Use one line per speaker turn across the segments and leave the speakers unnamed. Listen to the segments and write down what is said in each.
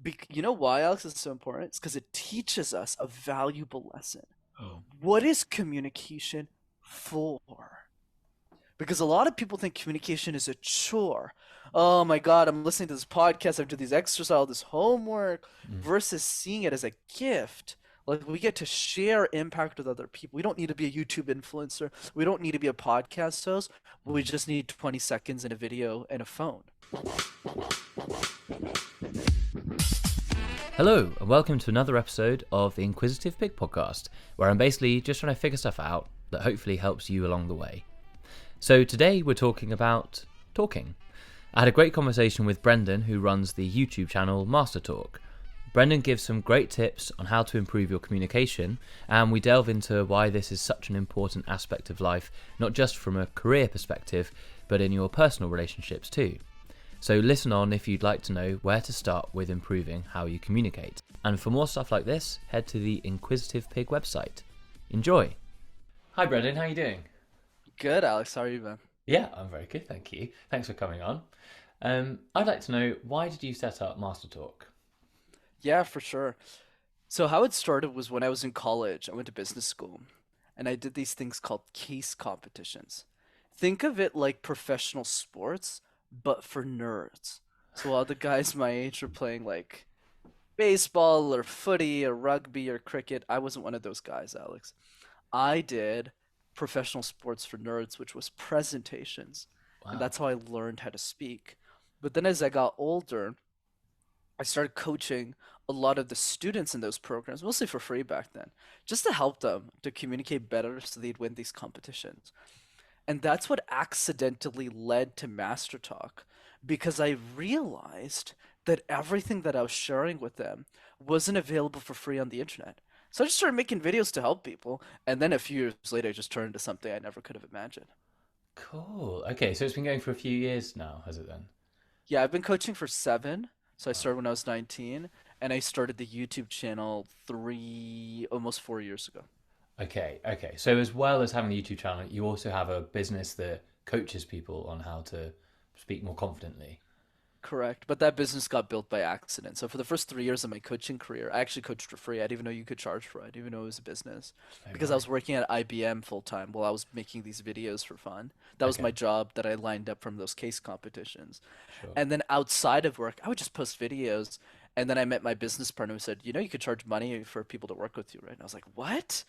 You know why, Alex, is so important? It's because it teaches us a valuable lesson.
Oh.
What is communication for? Because a lot of people think communication is a chore. Oh my God, I'm listening to this podcast, I'm doing these exercises, all this homework,
Mm.
versus seeing it as a gift. Like we get to share impact with other people. We don't need to be a YouTube influencer. We don't need to be a podcast host. We
Mm.
just need 20 seconds in a video and a phone.
Hello, and welcome to another episode of the Inquisitive Pig podcast, where I'm basically just trying to figure stuff out that hopefully helps you along the way. So today we're talking about talking. I had a great conversation with Brenden, who runs the YouTube channel MasterTalk. Brenden gives some great tips on how to improve your communication, and we delve into why this is such an important aspect of life, not just from a career perspective, but in your personal relationships too. So listen on if you'd like to know where to start with improving how you communicate. And for more stuff like this, head to the Inquisitive Pig website. Enjoy! Hi Brenden, how are you doing?
Good, Alex. How are you, man?
Yeah, I'm very good, thank you. Thanks for coming on. I'd like to know, why did you set up Master Talk?
Yeah, for sure. So how it started was when I was in college. I went to business school, and I did these things called case competitions. Think of it like professional sports, but for nerds. So all the guys my age were playing like baseball or footy or rugby or cricket. I wasn't one of those guys, Alex. I did professional sports for nerds, which was presentations, and
Wow.
that's how I learned how to speak. But then as I got older, I started coaching a lot of the students in those programs, mostly for free back then, just to help them to communicate better so they'd win these competitions. And that's what accidentally led to Master Talk because I realized that everything that I was sharing with them wasn't available for free on the internet. So I just started making videos to help people, and then a few years later, it just turned into something I never could have imagined.
Cool. Okay, so it's been going for a few years now, has it then?
Yeah, I've been coaching for 7. So I
Wow.
started when I was 19, and I started the YouTube channel almost 4 years ago.
Okay. So as well as having the YouTube channel, you also have a business that coaches people on how to speak more confidently.
Correct. But that business got built by accident. So for the first 3 years of my coaching career, I actually coached for free. I didn't even know you could charge for it. I didn't even know it was a business
Oh,
because I
right.
was working at IBM full time while I was making these videos for fun. That was
Okay,
my job that I lined up from those case competitions.
sure.
And then outside of work, I would just post videos. And then I met my business partner who said, you could charge money for people to work with you, right? And I was like, what?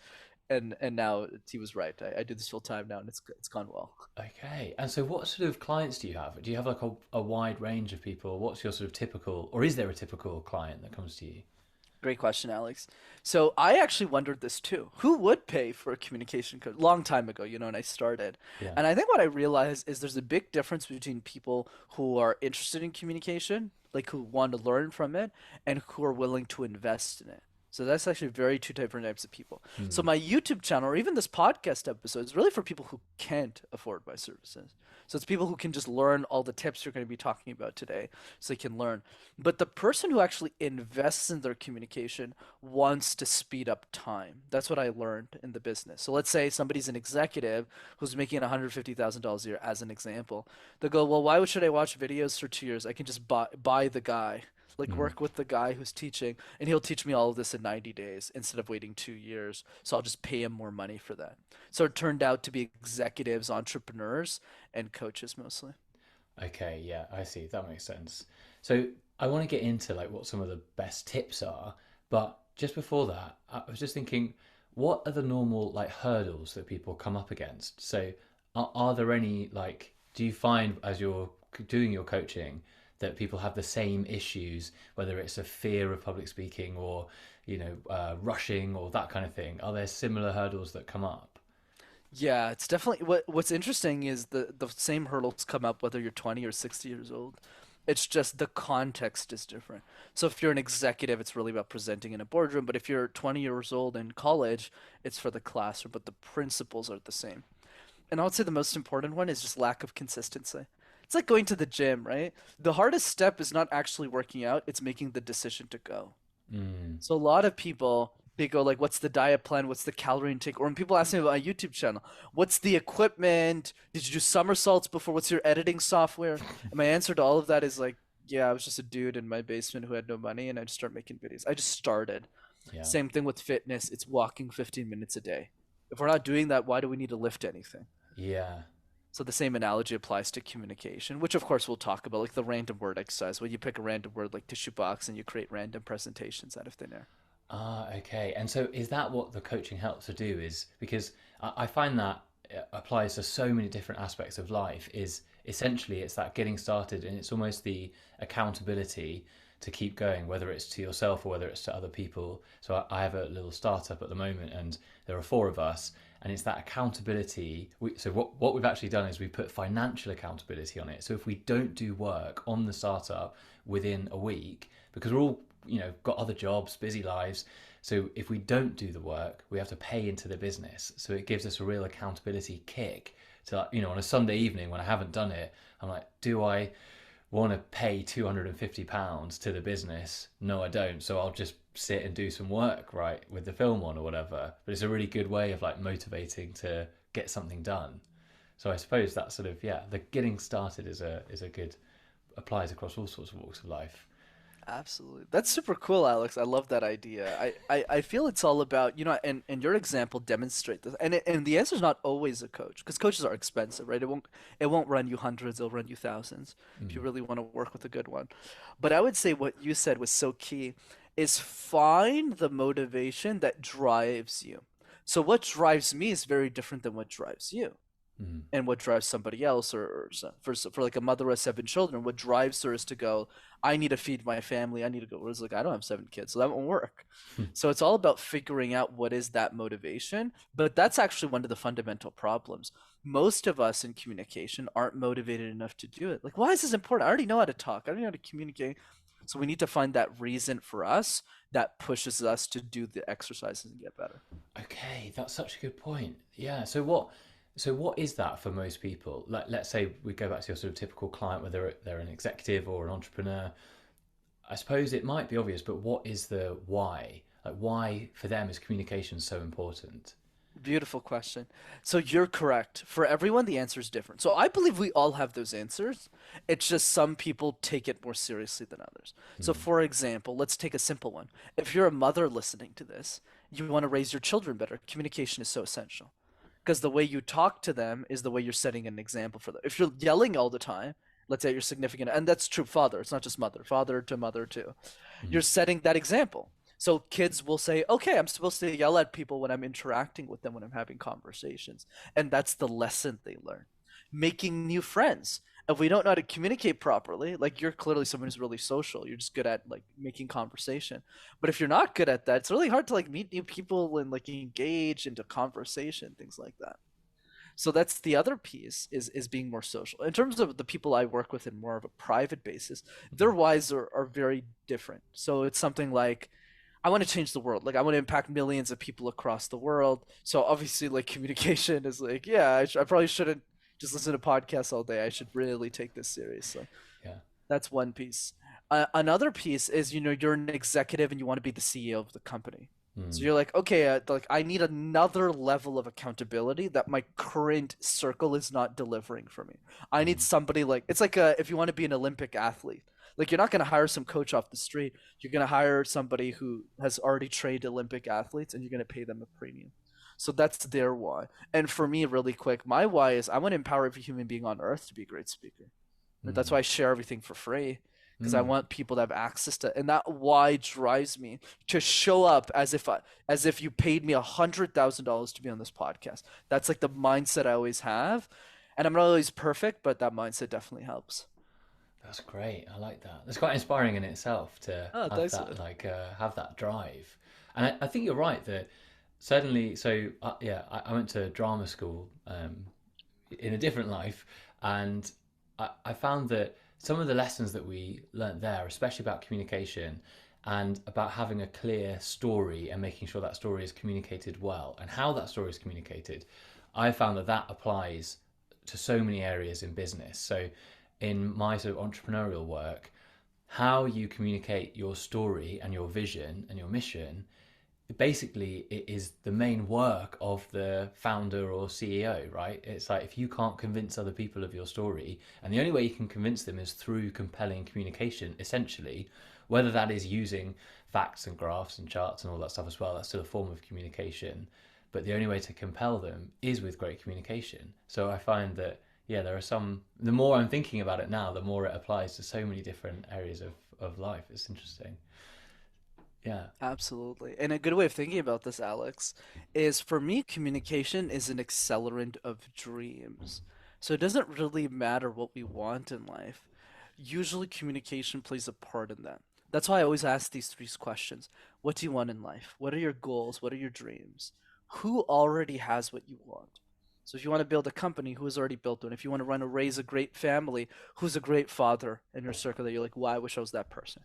And now he was right. I do this full time now, and it's gone well.
Okay. And so what sort of clients do you have? Do you have like a wide range of people? What's your sort of typical, or is there a typical client that comes to you?
Great question, Alex. So I actually wondered this too. Who would pay for a communication coach? Long time ago, when I started.
Yeah.
And I think what I realized is there's a big difference between people who are interested in communication, like who want to learn from it, and who are willing to invest in it. So that's actually very two different types of people. So
Hmm.
my YouTube channel or even this podcast episode is really for people who can't afford my services. So it's people who can just learn all the tips you're going to be talking about today so they can learn. But the person who actually invests in their communication wants to speed up time. That's what I learned in the business. So let's say somebody's an executive who's making $150,000 a year, as an example. They'll go, well, why should I watch videos for 2 years? I can just buy the guy, like
Hmm.
work with the guy who's teaching, and he'll teach me all of this in 90 days instead of waiting 2 years. So I'll just pay him more money for that. So it turned out to be executives, entrepreneurs, and coaches mostly.
Okay, yeah, I see. That makes sense. So I want to get into like what some of the best tips are, but just before that, I was just thinking, what are the normal like hurdles that people come up against? So are there any like, do you find as you're doing your coaching that people have the same issues, whether it's a fear of public speaking or, rushing or that kind of thing? Are there similar hurdles that come up?
Yeah, it's definitely what's interesting is the same hurdles come up whether you're 20 or 60 years old. It's just the context is different. So if you're an executive, it's really about presenting in a boardroom, but if you're 20 years old in college, it's for the classroom, but the principles are the same. And I would say the most important one is just lack of consistency. It's like going to the gym, right? The hardest step is not actually working out, it's making the decision to go.
Mm.
So a lot of people they go like, "What's the diet plan? What's the calorie intake?" Or when people ask me about my YouTube channel, "What's the equipment? Did you do somersaults before? What's your editing software?" And my answer to all of that is like, Yeah, I was just a dude in my basement who had no money, and I just started making videos. I just started.
Yeah.
Same thing with fitness. It's walking 15 minutes a day. If we're not doing that, why do we need to lift anything?
Yeah.
So the same analogy applies to communication, which of course we'll talk about, like the random word exercise, where you pick a random word like tissue box and you create random presentations out of thin air.
Ah, okay. And so is that what the coaching helps to do? Is because I find that it applies to so many different aspects of life. Is essentially it's that getting started, and it's almost the accountability to keep going, whether it's to yourself or whether it's to other people. So I have a little startup at the moment, and there are four of us, and it's that accountability. So what we've actually done is we put financial accountability on it. So if we don't do work on the startup within a week, because we're all got other jobs, busy lives. So if we don't do the work, we have to pay into the business. So it gives us a real accountability kick to, like, on a Sunday evening when I haven't done it, I'm like, do I want to pay £250 to the business? No, I don't. So I'll just sit and do some work, right, with the film on or whatever. But it's a really good way of like motivating to get something done. So I suppose that sort of, yeah, the getting started is a good, applies across all sorts of walks of life.
Absolutely. That's super cool, Alex. I love that idea. I feel it's all about, and your example demonstrate this. And the answer is not always a coach, because coaches are expensive, right? It won't run you hundreds, it'll run you thousands if you
Mm.
really want to work with a good one. But I would say what you said was so key is find the motivation that drives you. So what drives me is very different than what drives you
Mm.
and what drives somebody else, for like a mother with 7 children, what drives her is to go, I need to feed my family, I need to go. Whereas like I don't have 7 kids, so that won't work. So it's all about figuring out what is that motivation. But that's actually one of the fundamental problems. Most of us in communication aren't motivated enough to do it. Like, why is this important? I already know how to talk, I already know how to communicate. So we need to find that reason for us that pushes us to do the exercises and get better.
Okay, that's such a good point. Yeah. So what is that for most people? Like, let's say we go back to your sort of typical client, whether they're an executive or an entrepreneur. I suppose it might be obvious, but what is the why? Like, why for them is communication so important?
Beautiful question. So you're correct. For everyone, the answer is different. So I believe we all have those answers. It's just some people take it more seriously than others. So,
Mm.
for example, let's take a simple one. If you're a mother listening to this, you want to raise your children better. Communication is so essential because the way you talk to them is the way you're setting an example for them. If you're yelling all the time, let's say you're significant, and that's true father, it's not just mother, father to mother too,
Mm.
you're setting that example. So kids will say, okay, I'm supposed to yell at people when I'm interacting with them, when I'm having conversations. And that's the lesson they learn. Making new friends. If we don't know how to communicate properly, like you're clearly someone who's really social, you're just good at like making conversation. But if you're not good at that, it's really hard to like meet new people and like engage into conversation, things like that. So that's the other piece is being more social. In terms of the people I work with in more of a private basis,
Mm.
their whys are very different. So it's something like I want to change the world. Like I want to impact millions of people across the world. So obviously, like communication is like, yeah, I probably shouldn't just listen to podcasts all day. I should really take this seriously.
Yeah.
That's one piece. Another piece is, you're an executive and you want to be the CEO of the company. So
Mm.
you're like, okay, like I need another level of accountability that my current circle is not delivering for me. I need
Mm.
somebody like it's like if you want to be an Olympic athlete, like you're not going to hire some coach off the street. You're going to hire somebody who has already trained Olympic athletes, and you're going to pay them a premium. So that's their why. And for me, really quick, my why is I want to empower every human being on earth to be a great speaker. That's
Mm.
why I share everything for free because I
Mm.
want people to have access to, and that why drives me to show up as if you paid me $100,000 to be on this podcast. That's like the mindset I always have, and I'm not always perfect, but that mindset definitely helps.
That's great. I like that. That's quite inspiring in itself to
Oh,
have
thanks,
that,
man.
like, have that drive. And I think you're right that certainly. So yeah, I went to drama school in a different life, and I found that some of the lessons that we learnt there, especially about communication and about having a clear story and making sure that story is communicated well and how that story is communicated, I found that that applies to so many areas in business. So in my sort of entrepreneurial work, how you communicate your story and your vision and your mission basically it is the main work of the founder or CEO, right? It's like if you can't convince other people of your story, and the only way you can convince them is through compelling communication, essentially, whether that is using facts and graphs and charts and all that stuff as well, that's still a form of communication. But the only way to compel them is with great communication. So I find that, yeah, there are some, the more I'm thinking about it now, the more it applies to so many different areas of life. It's interesting. Yeah.
Absolutely. And a good way of thinking about this, Alex, is for me, communication is an accelerant of dreams. So it doesn't really matter what we want in life. Usually, communication plays a part in that. That's why I always ask these three questions. What do you want in life? What are your goals? What are your dreams? Who already has what you want? So if you want to build a company, who has already built one? If you want to raise a great family, who's a great father in your circle that you're like, wow, I wish I was that person?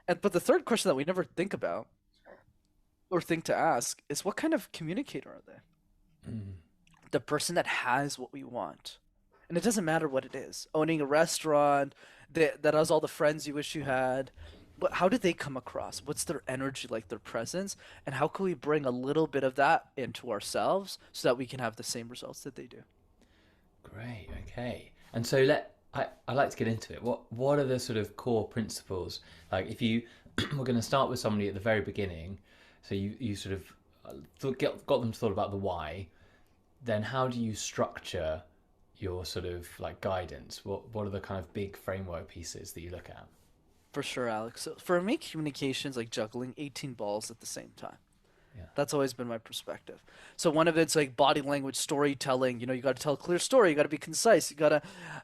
And but the third question that we never think about or think to ask is what kind of communicator are they?
Mm.
The person that has what we want. And it doesn't matter what it is. Owning a restaurant that has all the friends you wish you had. But how do they come across? What's their energy like, their presence? And how can we bring a little bit of that into ourselves so that we can have the same results that they do?
Great. Okay. And so I like to get into it. What are the sort of core principles? Like if you we're going to start with somebody at the very beginning, so you sort of got them to thought about the why. Then how do you structure your sort of like guidance? What are the kind of big framework pieces that you look at?
For sure, Alex. So for me, communication is like juggling 18 balls at the same time.
Yeah.
That's always been my perspective. So one of it's like body language, storytelling. You know, you got to tell a clear story. You got to be concise. You got to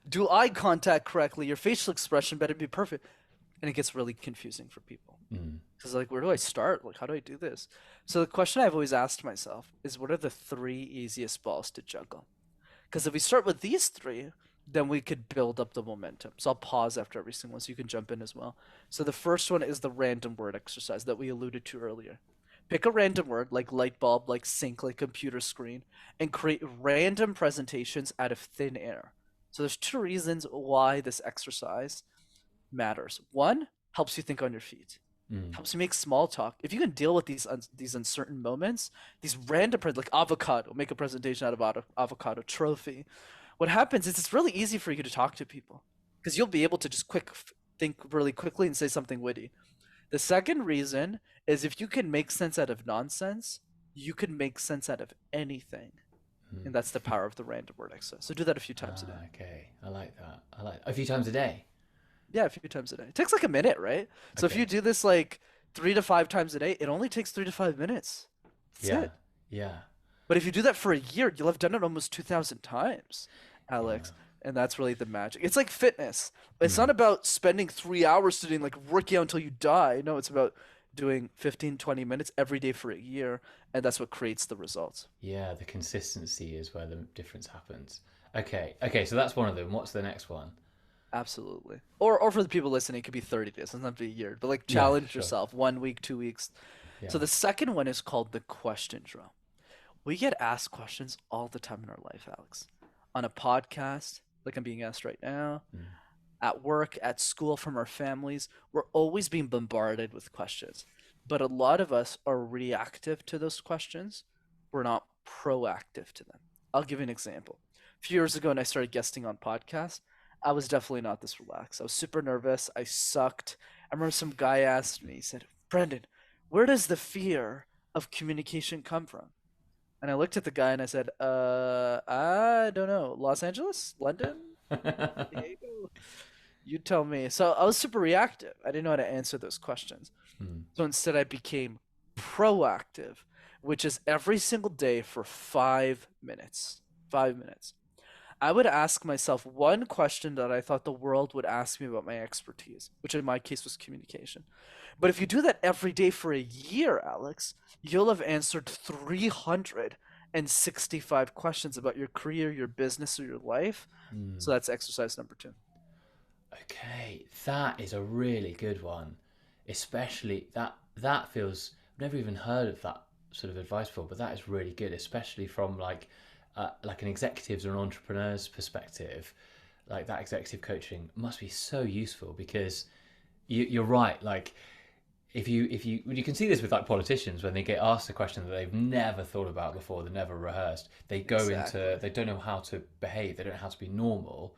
do eye contact correctly. Your facial expression better be perfect. And it gets really confusing for people
Mm.
because like, where do I start? Like, how do I do this? So the question I've always asked myself is, what are the three easiest balls to juggle? Because if we start with these three, then we could build up the momentum. So I'll pause after every single one so you can jump in as well. So the first one is the random word exercise that we alluded to earlier. Pick a random word like light bulb, like sink, like computer screen, and create random presentations out of thin air. So there's two reasons why this exercise matters. One, helps you think on your feet.
Mm.
Helps you make small talk. If you can deal with these uncertain moments, these random like avocado, make a presentation out of avocado trophy. What happens is it's really easy for you to talk to people because you'll be able to just think really quickly and say something witty. The second reason is if you can make sense out of nonsense, you can make sense out of anything.
Mm.
And that's the power of the random word exercise. So do that a few times a day.
Ah, okay. I like that. I like a few times a day.
Yeah, a few times a day. It takes like a minute, right? So if you
Okay.
do this like 3 to 5 times a day, it only takes 3 to 5 minutes. That's
Yeah.
it.
Yeah.
But if you do that for a year, you'll have done it almost 2,000 times,
Yeah.
Alex. And that's really the magic. It's like fitness. It's not
Mm.
about spending 3 hours studying, like working out until you die. No, it's about doing 15, 20 minutes every day for a year. And that's what creates the results.
Yeah, the consistency is where the difference happens. Okay. Okay, so that's one of them. What's the next one?
Absolutely. Or for the people listening, it could be 30 days. It doesn't have to be a year. But like
Yeah,
challenge
sure.
yourself 1 week, 2 weeks. So
Yeah.
the second one is called the question drill. We get asked questions all the time in our life, Alex. On a podcast, like I'm being asked right now,
Mm.
at work, at school, from our families, we're always being bombarded with questions. But a lot of us are reactive to those questions. We're not proactive to them. I'll give you an example. A few years ago, when I started guesting on podcasts, I was definitely not this relaxed. I was super nervous. I sucked. I remember some guy asked me, he said, Brendan, where does the fear of communication come from? And I looked at the guy and I said, I don't know. Los Angeles? London? San Diego? You tell me. So I was super reactive. I didn't know how to answer those questions.
Mm.
So instead, I became proactive, which is every single day for 5 minutes. 5 minutes. I would ask myself one question that I thought the world would ask me about my expertise, which in my case was communication. But if you do that every day for a year, Alex, you'll have answered 365 questions about your career, your business, or your life.
Mm.
So that's exercise number two.
Okay, that is a really good one. Especially that feels I've never even heard of that sort of advice before, but that is really good, especially from like an executive's or an entrepreneur's perspective. Like that executive coaching must be so useful because you're right. Like if you can see this with like politicians when they get asked a question that they've never thought about before, they've never rehearsed, they go into,
Exactly.
they don't know how to behave, they don't know how to be normal.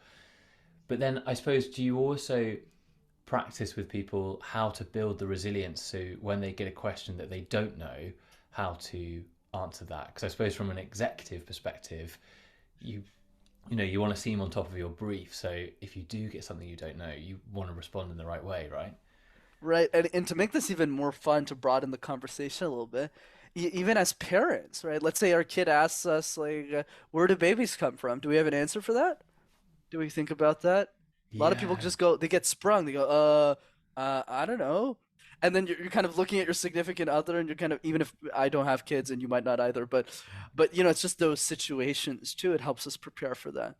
But then I suppose, do you also practice with people how to build the resilience so when they get a question that they don't know, how to answer that? Because I suppose from an executive perspective, you you want to seem on top of your brief. So if you do get something you don't know, you want to respond in the right way, right?
Right. And to make this even more fun, to broaden the conversation a little bit, even as parents, right? Let's say our kid asks us, like, where do babies come from? Do we have an answer for that? Do we think about that? A lot of people
Yeah.
just go, they get sprung. They go, I don't know. And then you're kind of looking at your significant other, and you're kind of, even if I don't have kids, and you might not either, but it's just those situations too. It helps us prepare for that.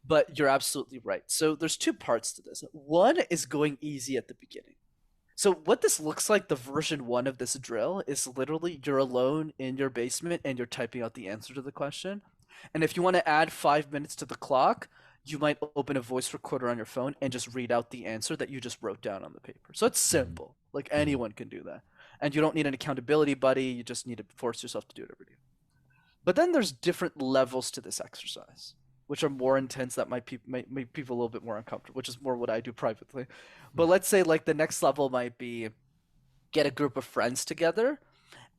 But you're absolutely right. So there's two parts to this. One is going easy at the beginning. So what this looks like, the version one of this drill, is literally you're alone in your basement and you're typing out the answer to the question. And if you want to add 5 minutes to the clock, you might open a voice recorder on your phone and just read out the answer that you just wrote down on the paper. So it's
Mm.
simple. Like
Mm.
anyone can do that. And you don't need an accountability buddy. You just need to force yourself to do it every day. But then there's different levels to this exercise, which are more intense, that might make people a little bit more uncomfortable, which is more what I do privately. But let's say like the next level might be get a group of friends together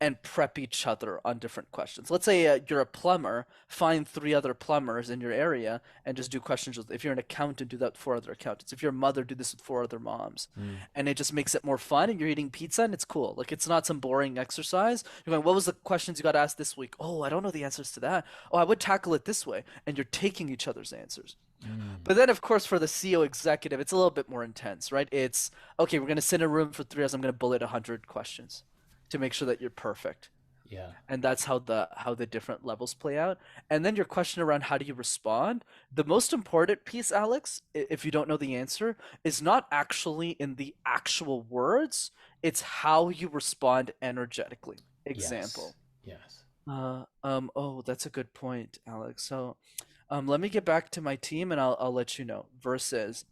and prep each other on different questions. Let's say you're a plumber, find three other plumbers in your area and just do questions with, if you're an accountant, do that with four other accountants. If you're a mother, do this with four other moms.
Mm.
And it just makes it more fun, and you're eating pizza and it's cool. Like it's not some boring exercise. You're going, what was the questions you got asked this week? Oh, I don't know the answers to that. Oh, I would tackle it this way. And you're taking each other's answers.
Mm.
But then, of course, for the CEO executive, it's a little bit more intense, right? It's okay, we're going to sit in a room for 3 hours. I'm going to bullet 100 questions to make sure that you're perfect.
Yeah.
And that's how the different levels play out. And then your question around how do you respond? The most important piece, Alex, if you don't know the answer, is not actually in the actual words, it's how you respond energetically.
Yes.
Example.
Yes.
Oh, that's a good point, Alex. So, let me get back to my team and I'll let you know. Versus,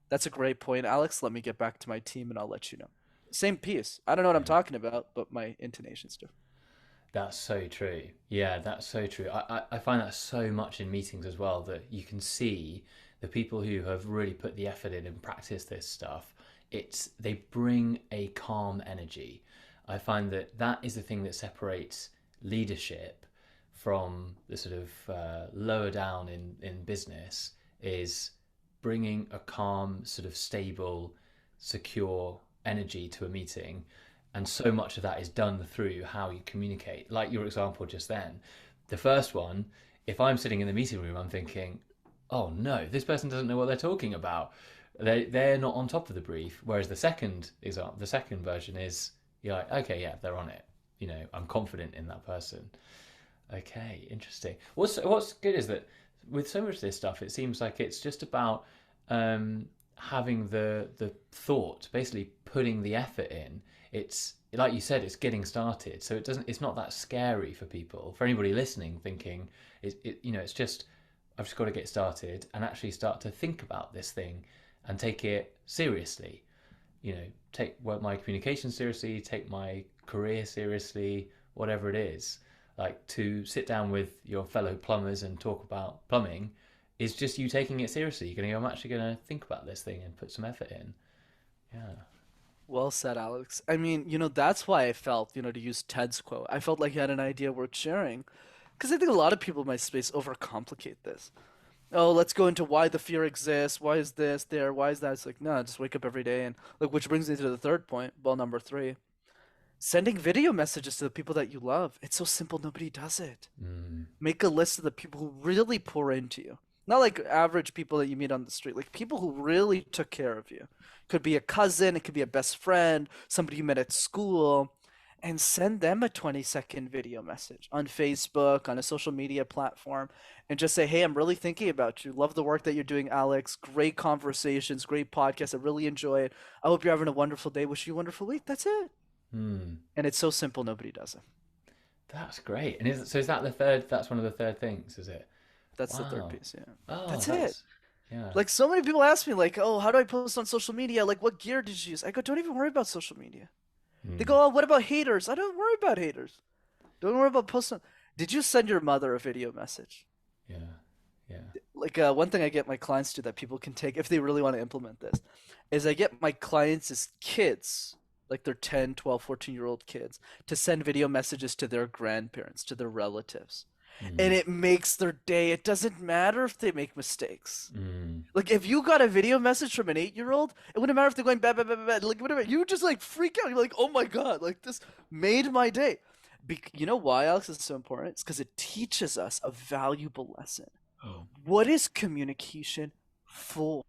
that's a great point, Alex. Let me get back to my team and I'll let you know. Same piece. I don't know what I'm
Yeah.
talking about, but my intonation's different.
That's so true. Yeah, that's so true. I find that so much in meetings as well, that you can see the people who have really put the effort in and practice this stuff. They bring a calm energy. I find that that is the thing that separates leadership from the sort of lower down in business, is bringing a calm, sort of stable, secure energy to a meeting. And so much of that is done through how you communicate. Like your example just then, the first one, if I'm sitting in the meeting room, I'm thinking, oh no, this person doesn't know what they're talking about. They're not on top of the brief. Whereas the second example, the second version is, you're like, okay, yeah, they're on it. I'm confident in that person. Okay, interesting. What's good is that with so much of this stuff, it seems like it's just about having the thought, basically putting the effort in. It's like you said, it's getting started, so it's not that scary for people. For anybody listening, thinking it's just, I've just got to get started and actually start to think about this thing and take it seriously. Take my communication seriously, take my career seriously, whatever it is. Like, to sit down with your fellow plumbers and talk about plumbing is just you taking it seriously. You're going to go, I'm actually going to think about this thing and put some effort in. Yeah.
Well said, Alex. I mean, that's why I felt, to use Ted's quote, I felt like you had an idea worth sharing. Because I think a lot of people in my space overcomplicate this. Oh, let's go into why the fear exists. Why is this there? Why is that? It's like, no, just wake up every day. And look, which brings me to the third point, ball number three. Sending video messages to the people that you love. It's so simple, nobody does it.
Mm.
Make a list of the people who really pour into you. Not like average people that you meet on the street, like people who really took care of you. Could be a cousin, it could be a best friend, somebody you met at school, and send them a 20-second video message on Facebook, on a social media platform, and just say, hey, I'm really thinking about you. Love the work that you're doing, Alex. Great conversations, great podcast. I really enjoy it. I hope you're having a wonderful day. Wish you a wonderful week. That's it.
Mm.
And it's so simple, nobody does it.
That's great. And is that the third? That's one of the third things, is it?
That's the third
Wow.
piece, yeah.
Oh,
That's it.
that's yeah.
Like so many people ask me, like, "Oh, how do I post on social media? Like, what gear did you use?" I go, "Don't even worry about social media. They
Mm.
go, oh, what about haters? I don't worry about haters. Don't worry about posting. Did you send your mother a video message?
Yeah. Yeah.
Like one thing I get my clients to that people can take if they really want to implement this is I get my clients as kids, like they're 10, 12, 14-year-old kids, to send video messages to their grandparents, to their relatives. And
Mm.
it makes their day. It doesn't matter if they make mistakes.
Mm.
Like if you got a video message from an 8-year-old, it wouldn't matter if they're going bad, bad, bad, bad, like whatever. You just like freak out. You're like, oh my God, like this made my day. You know why, Alex, is so important? It's because it teaches us a valuable lesson.
Mm.
What is communication for?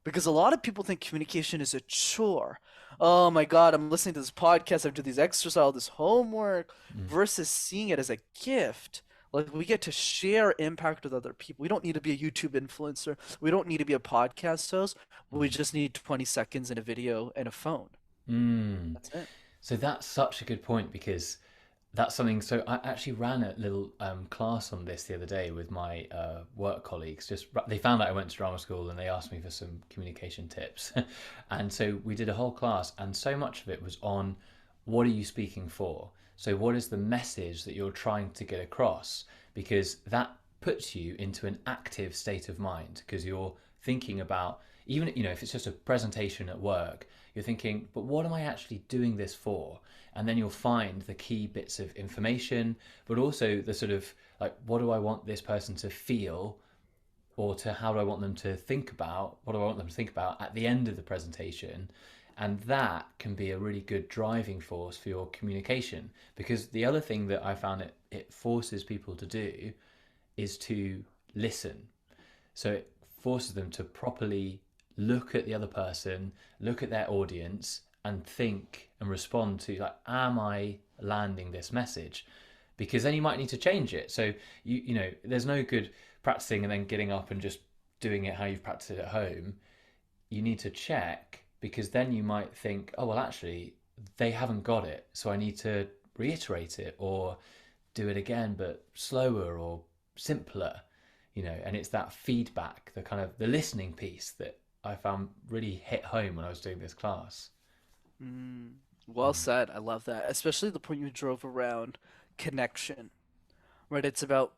Because a lot of people think communication is a chore. Oh my God, I'm listening to this podcast, I'm doing these exercises, all this homework,
Mm.
versus seeing it as a gift. Like we get to share impact with other people. We don't need to be a YouTube influencer. We don't need to be a podcast host. We
Mm.
just need 20 seconds in a video and a phone.
Mm.
That's it.
So that's such a good point because that's something. So I actually ran a little class on this the other day with my work colleagues. Just they found out I went to drama school and they asked me for some communication tips, and so we did a whole class, and so much of it was on what are you speaking for. So what is the message that you're trying to get across? Because that puts you into an active state of mind because you're thinking about even if it's just a presentation at work, you're thinking, but what am I actually doing this for? And then you'll find the key bits of information, but also the sort of like, what do I want this person to feel, or to how do I want them to think about, what do I want them to think about at the end of the presentation? And that can be a really good driving force for your communication. Because the other thing that I found it forces people to do is to listen. So it forces them to properly look at the other person, look at their audience, and think and respond to like, am I landing this message? Because then you might need to change it. So there's no good practicing and then getting up and just doing it how you've practiced it at home. You need to check because then you might think, oh well, actually they haven't got it, so I need to reiterate it or do it again, but slower or simpler, and it's that feedback, the kind of the listening piece that I found really hit home when I was doing this class.
Mm, well
Mm.
said. I love that. Especially the point you drove around connection, right? It's about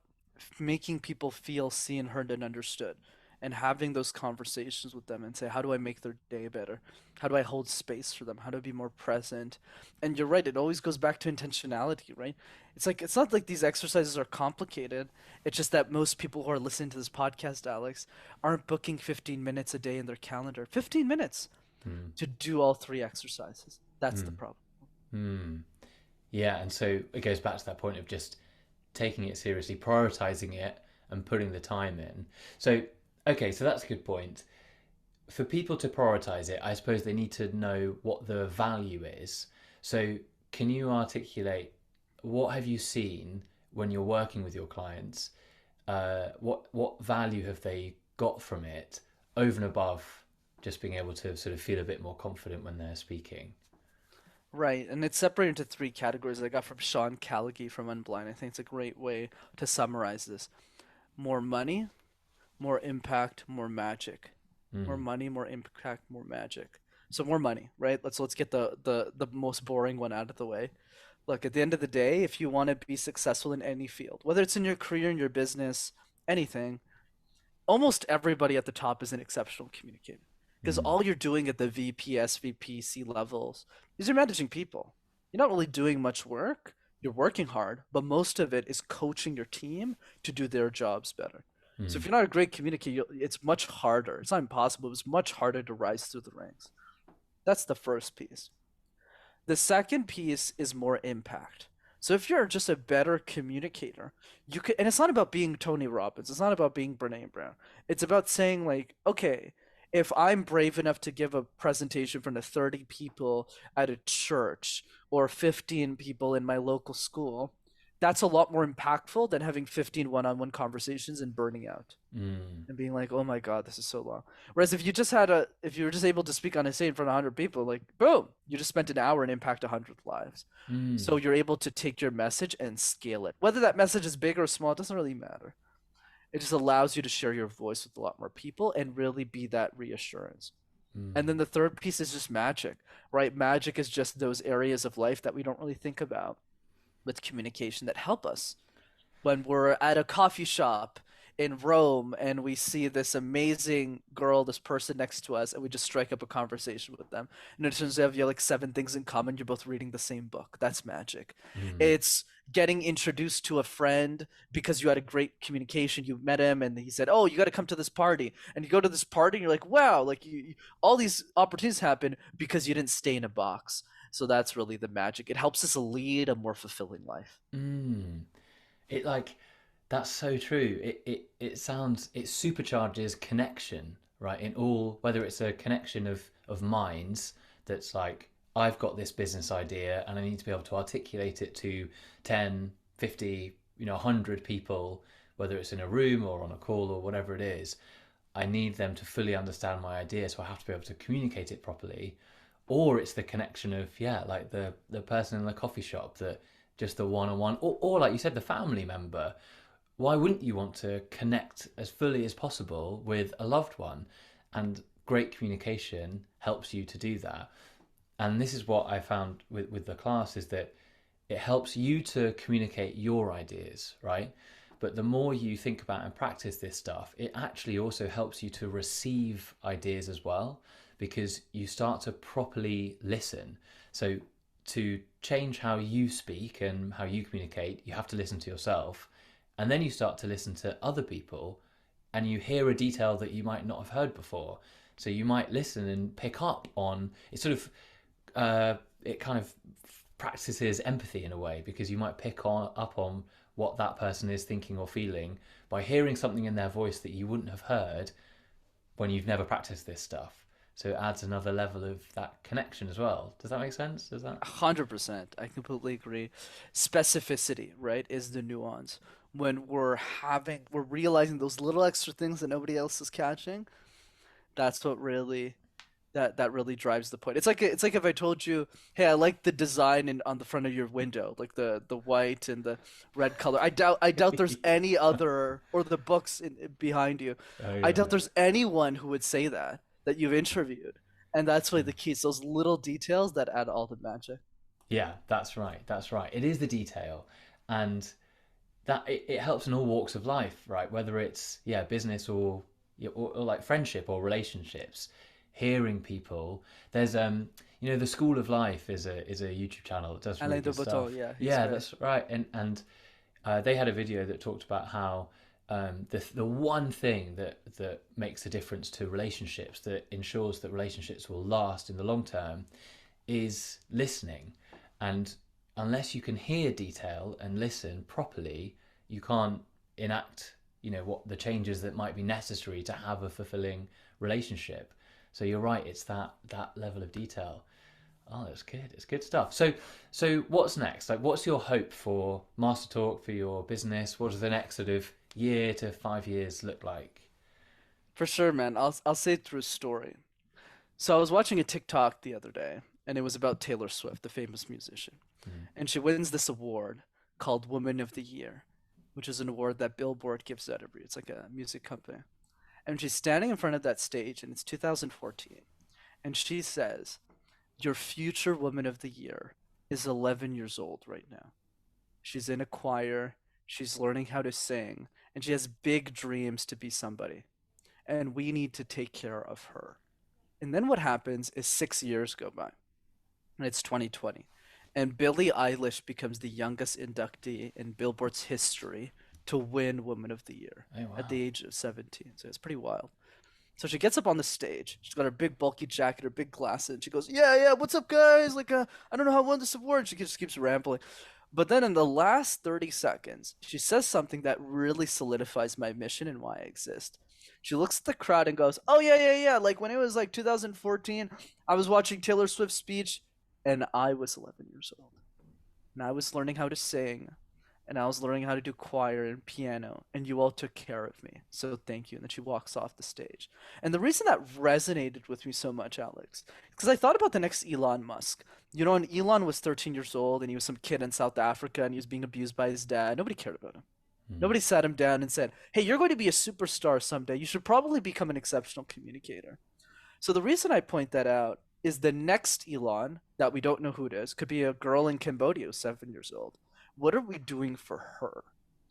making people feel seen, heard, and understood, and having those conversations with them and say, how do I make their day better? How do I hold space for them? How do I be more present? And you're right, it always goes back to intentionality, right? It's like, it's not like these exercises are complicated. It's just that most people who are listening to this podcast, Alex, aren't booking 15 minutes a day in their calendar. 15 minutes
Mm.
to do all three exercises. That's the
Mm.
problem.
Mm. Yeah, and so it goes back to that point of just taking it seriously, prioritizing it, and putting the time in. So, okay, so that's a good point. For people to prioritize it, I suppose they need to know what the value is. So, can you articulate what have you seen when you're working with your clients? What value have they got from it over and above just being able to sort of feel a bit more confident when they're speaking?
Right, and it's separated into three categories I got from Sean Callaghy from Unblind. I think it's a great way to summarize this. More money, more impact, more magic. More
Mm.
money, more impact, more magic. So more money, right? Let's get the most boring one out of the way. Look, at the end of the day, if you want to be successful in any field, whether it's in your career, in your business, anything, almost everybody at the top is an exceptional communicator. Because
Mm.
all you're doing at the VP, SVP, C levels is you're managing people. You're not really doing much work. You're working hard, but most of it is coaching your team to do their jobs better. So if
Mm.
you're not a great communicator, it's much harder. It's not impossible. It's much harder to rise through the ranks. That's the first piece. The second piece is more impact. So if you're just a better communicator, you could, and it's not about being Tony Robbins. It's not about being Brene Brown. It's about saying like, okay, if I'm brave enough to give a presentation in front of 30 people at a church or 15 people in my local school, that's a lot more impactful than having 15 one-on-one conversations and burning out
Mm.
and being like, "Oh my God, this is so long." Whereas if you were just able to speak on a stage in front of 100 people, like, boom, you just spent an hour and impact 100 lives. So
Mm.
you're able to take your message and scale it. Whether that message is big or small, it doesn't really matter. It just allows you to share your voice with a lot more people and really be that reassurance. And then
Mm.
the third piece is just magic, right? Magic is just those areas of life that we don't really think about with communication that help us when we're at a coffee shop in Rome and we see this amazing girl, this person next to us, and we just strike up a conversation with them. And it turns out you have like seven things in common. You're both reading the same book. That's magic.
Mm.
It's getting introduced to a friend because you had a great communication. You met him and he said, "Oh, you got to come to this party." And you go to this party and you're like, "Wow!" Like all these opportunities happen because you didn't stay in a box. So that's really the magic. It helps us lead a more fulfilling life.
Mm. It like that's so true. It sounds it supercharges connection, right? In all whether it's a connection of minds that's like I've got this business idea and I need to be able to articulate it to 10, 50, 100 people, whether it's in a room or on a call or whatever it is. I need them to fully understand my idea, so I have to be able to communicate it properly. Or it's the connection of like the person in the coffee shop that just the one on one, or like you said, the family member. Why wouldn't you want to connect as fully as possible with a loved one? And great communication helps you to do that. And this is what I found with the class is that it helps you to communicate your ideas, right? But the more you think about and practice this stuff, it actually also helps you to receive ideas as well, because you start to properly listen. So to change how you speak and how you communicate, you have to listen to yourself. And then you start to listen to other people and you hear a detail that you might not have heard before. So you might listen and pick up on it, sort of it kind of practices empathy in a way, because you might pick up on what that person is thinking or feeling by hearing something in their voice that you wouldn't have heard when you've never practiced this stuff. So it adds another level of that connection as well. Does that make sense? Does that?
100%. I completely agree. Specificity, right, is the nuance. When we're realizing those little extra things that nobody else is catching, that's what really that really drives the point. It's like if I told you, "Hey, I like the design on the front of your window, like the white and the red color." I doubt there's any other or the books behind you.
Oh
I doubt
yeah.
there's anyone who would say that you've interviewed. And that's really
Yeah.
the key. It's those little details that add all the magic.
Yeah, that's right. That's right. It is the detail, and that it helps in all walks of life, right? Whether it's business or, or like friendship or relationships. Hearing people, there's the School of Life is a YouTube channel that does really
Alain de
good
Botton,
stuff.
yeah, he's
Yeah,
great.
that's right. And they had a video that talked about how the one thing that makes a difference to relationships, that ensures that relationships will last in the long term, is listening. And unless you can hear detail and listen properly, you can't enact, what the changes that might be necessary to have a fulfilling relationship. So you're right, it's that level of detail. Oh, that's good. It's good stuff. So what's next? Like, what's your hope for Master Talk, for your business? What does the next sort of year to 5 years look like?
For sure, man. I'll say it through a story. So I was watching a TikTok the other day, and it was about Taylor Swift, the famous musician.
Mm.
And she wins this award called Woman of the Year, which is an award that Billboard gives out every year. It's like a music company. And she's standing in front of that stage, and it's 2014. And she says, "Your future Woman of the Year is 11 years old right now. She's in a choir, she's learning how to sing, and she has big dreams to be somebody. And we need to take care of her." And then what happens is 6 years go by, and it's 2020. And Billie Eilish becomes the youngest inductee in Billboard's history to win Woman of the Year
Oh
at
wow.
the age of 17. So it's pretty wild. So she gets up on the stage. She's got her big bulky jacket, her big glasses, and she goes, "Yeah, yeah, what's up, guys? Like, I don't know how I won this award." She just keeps rambling. But then in the last 30 seconds, she says something that really solidifies my mission and why I exist. She looks at the crowd and goes, "Oh, yeah, yeah, yeah. Like when it was like 2014, I was watching Taylor Swift's speech and I was 11 years old. And I was learning how to sing and I was learning how to do choir and piano, and you all took care of me. So thank you." And then she walks off the stage. And the reason that resonated with me so much, Alex, because I thought about the next Elon Musk. You know, when Elon was 13 years old and he was some kid in South Africa and he was being abused by his dad, nobody cared about him.
Mm.
Nobody sat him down and said, "Hey, you're going to be a superstar someday. You should probably become an exceptional communicator." So the reason I point that out is the next Elon that we don't know who it is could be a girl in Cambodia who's 7 years old. What are we doing for her?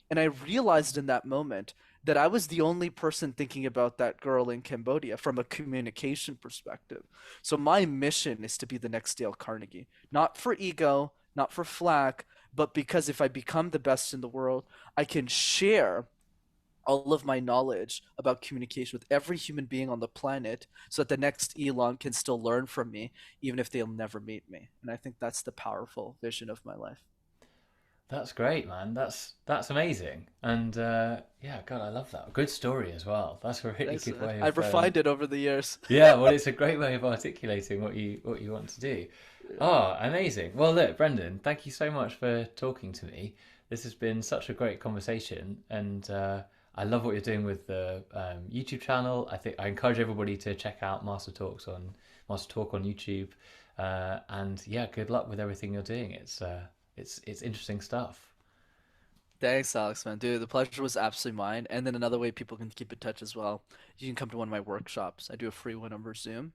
And I realized in that moment that I was the only person thinking about that girl in Cambodia from a communication perspective. So my mission is to be the next Dale Carnegie, not for ego, not for flack, but because if I become the best in the world, I can share all of my knowledge about communication with every human being on the planet so that the next Elon can still learn from me, even if they'll never meet me. And I think that's the powerful vision of my life.
That's great, man. That's amazing. And yeah, God, I love that. Good story as well. That's a really
Thanks,
good
man.
way
I've
of
refined it over the years.
yeah. Well, it's a great way of articulating what you want to do. Oh, amazing. Well, look, Brendan, thank you so much for talking to me. This has been such a great conversation, and I love what you're doing with the YouTube channel. I think I encourage everybody to check out Master Talk on YouTube. And yeah, good luck with everything you're doing. It's interesting stuff.
Thanks, Alex, man. Dude, the pleasure was absolutely mine. And then another way people can keep in touch as well. You can come to one of my workshops. I do a free one over Zoom,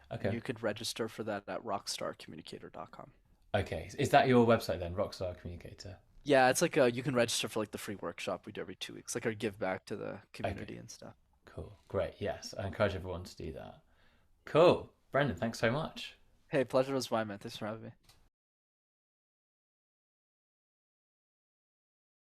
and
Okay.
you could register for that at rockstarcommunicator.com.
Okay. Is that your website then, Rockstar Communicator?
Yeah, it's like you can register for like the free workshop we do every 2 weeks, like our give back to the
Okay.
community and stuff.
Cool. Great. Yes, I encourage everyone to do that. Cool. Brendan, thanks so much.
Hey, pleasure was mine, man. Thanks for having me.